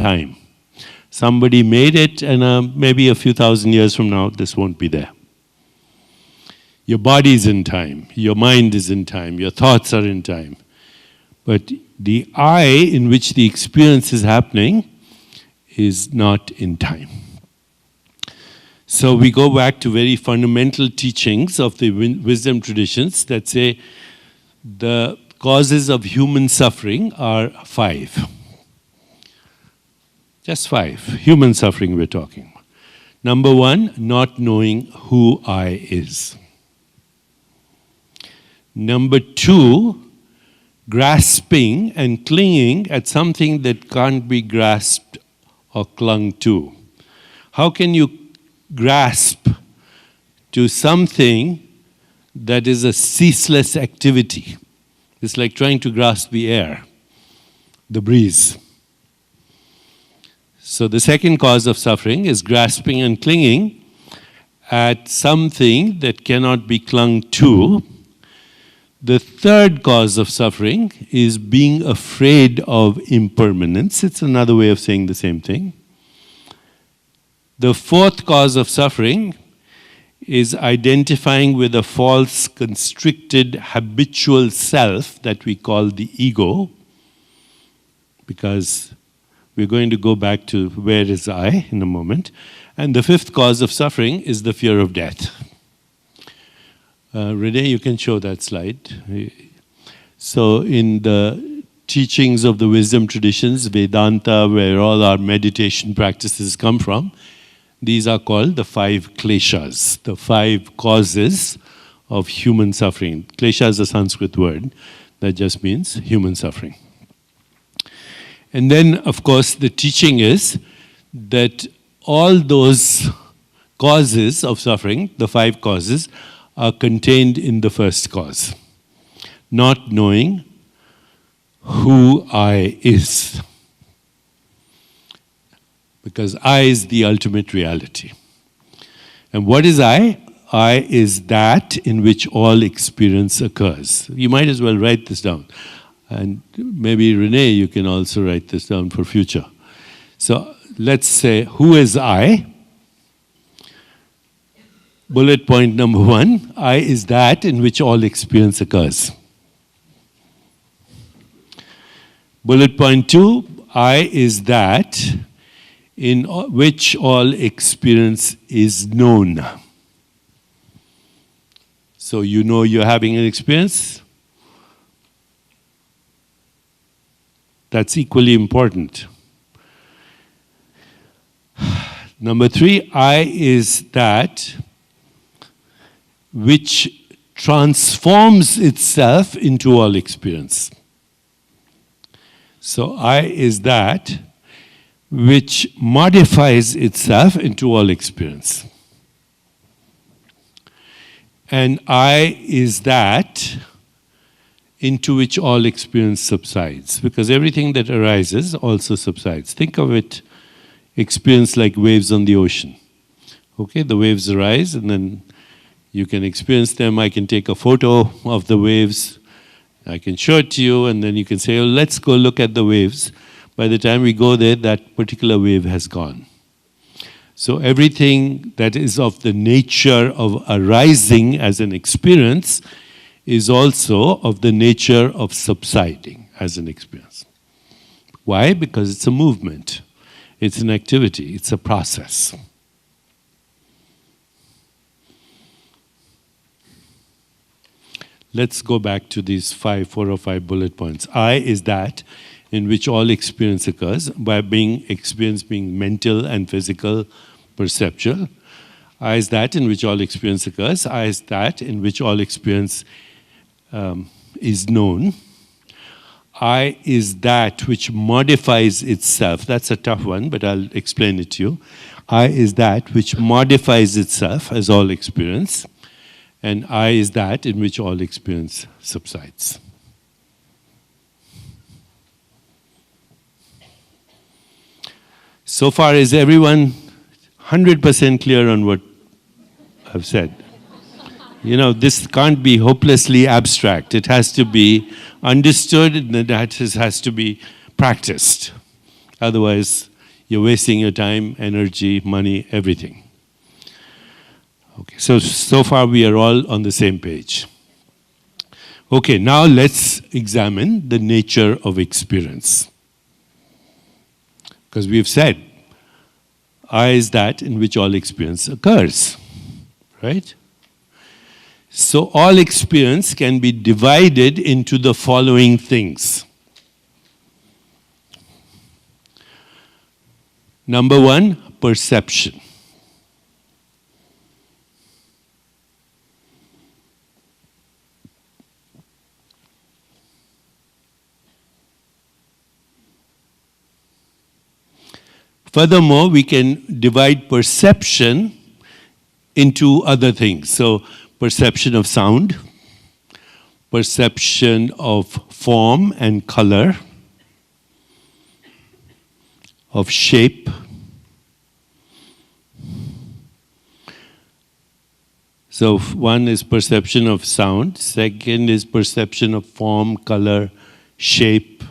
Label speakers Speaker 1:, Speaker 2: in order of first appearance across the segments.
Speaker 1: time. Somebody made it, and maybe a few thousand years from now, this won't be there. Your body is in time, your mind is in time, your thoughts are in time. But the I in which the experience is happening is not in time. So we go back to very fundamental teachings of the wisdom traditions that say the causes of human suffering are 5. Just 5. Human suffering we're talking. Number 1, not knowing who I is. Number 2, grasping and clinging at something that can't be grasped or clung to. How can you grasp to something that is a ceaseless activity? It's like trying to grasp the air, the breeze. So the second cause of suffering is grasping and clinging at something that cannot be clung to. The third cause of suffering is being afraid of impermanence. It's another way of saying the same thing. The fourth cause of suffering is identifying with a false, constricted, habitual self that we call the ego, because we're going to go back to where is I in a moment. And the fifth cause of suffering is the fear of death. Renee, you can show that slide. So in the teachings of the wisdom traditions, Vedanta, where all our meditation practices come from, these are called the 5 kleshas, the 5 causes of human suffering. Klesha is a Sanskrit word that just means human suffering. And then, of course, the teaching is that all those causes of suffering, the 5 causes, are contained in the first cause. Not knowing who I is. Because I is the ultimate reality. And what is I? I is that in which all experience occurs. You might as well write this down. And maybe Renee, you can also write this down for future. So let's say, who is I? Bullet point number 1, I is that in which all experience occurs. Bullet point 2, I is that in which all experience is known. So you know you're having an experience. That's equally important. Number 3, I is that which transforms itself into all experience. So I is that which modifies itself into all experience. And I is that into which all experience subsides, because everything that arises also subsides. Think of it, experience like waves on the ocean. Okay, the waves arise and then you can experience them. I can take a photo of the waves, I can show it to you, and then you can say, oh, let's go look at the waves. By the time we go there, that particular wave has gone. So everything that is of the nature of arising as an experience is also of the nature of subsiding as an experience. Why? Because it's a movement, it's an activity, it's a process. Let's go back to these 4 or 5 bullet points. I is that in which all experience occurs, by experience being mental and physical, perceptual. I is that in which all experience occurs. I is that in which all experience is known. I is that which modifies itself. That's a tough one, but I'll explain it to you. I is that which modifies itself as all experience. And I is that in which all experience subsides. So far, is everyone 100% clear on what I've said? You know, this can't be hopelessly abstract. It has to be understood, and that has to be practiced. Otherwise, you're wasting your time, energy, money, everything. Okay, so far we are all on the same page. Okay, now let's examine the nature of experience. Because we've said, I is that in which all experience occurs, right? So all experience can be divided into the following things. Number one, perception. Furthermore, we can divide perception into other things. So, perception of sound, perception of form and color, of shape, so one is perception of sound, second is perception of form, color, shape,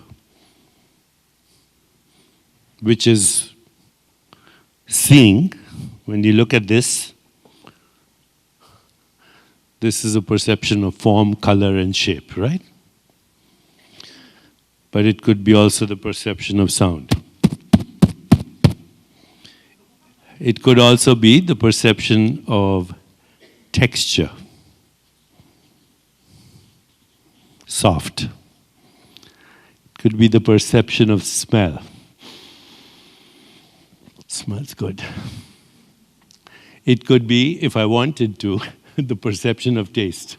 Speaker 1: which is seeing. When you look at this, this is a perception of form, color, and shape, right? But it could be also the perception of sound. It could also be the perception of texture, soft. It could be the perception of smell. Smells good. It could be, if I wanted to, the perception of taste.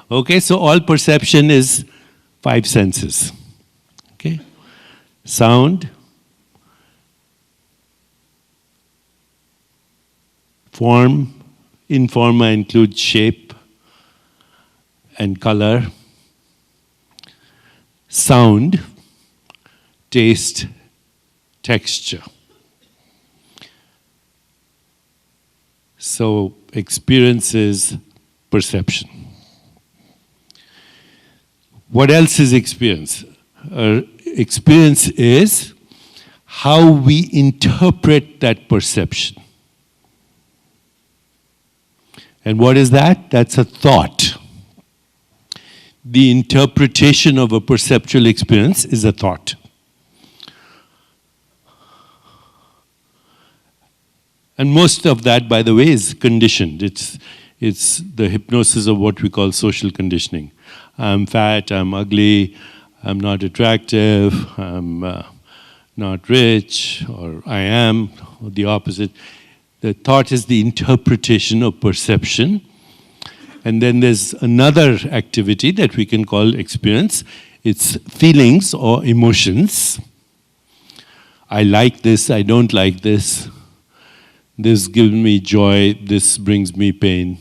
Speaker 1: Okay, so all perception is 5 senses. Okay? Sound, form, in form I include shape and color, sound, taste, texture. So experience is perception. What else is experience? Experience is how we interpret that perception. And what is that? That's a thought. The interpretation of a perceptual experience is a thought. And most of that, by the way, is conditioned. It's the hypnosis of what we call social conditioning. I'm fat, I'm ugly, I'm not attractive, I'm not rich, or I am, or the opposite. The thought is the interpretation of perception. And then there's another activity that we can call experience. It's feelings or emotions. I like this, I don't like this. This gives me joy, this brings me pain.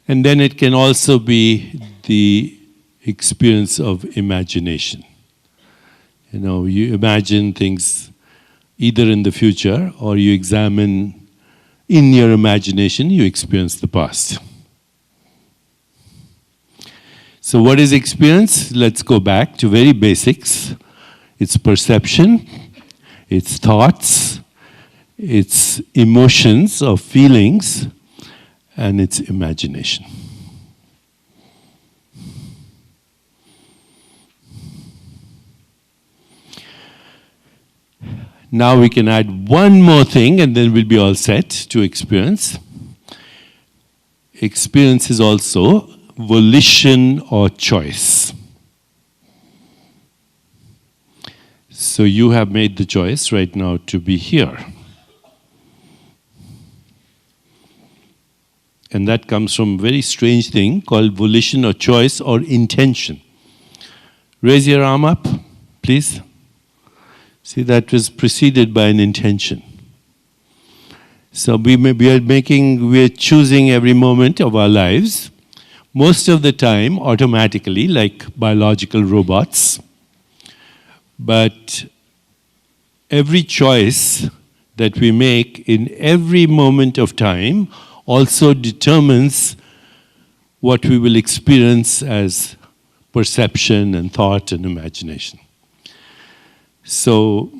Speaker 1: And then it can also be the experience of imagination. You know, you imagine things either in the future or you examine in your imagination, you experience the past. So what is experience? Let's go back to very basics. It's perception, it's thoughts, it's emotions or feelings, and it's imagination. Now we can add one more thing and then we'll be all set to experience. Experience is also volition or choice. So you have made the choice right now to be here. And that comes from a very strange thing called volition or choice or intention. Raise your arm up, please. See, that was preceded by an intention. So we're choosing every moment of our lives, most of the time automatically, like biological robots. But every choice that we make in every moment of time also determines what we will experience as perception and thought and imagination. So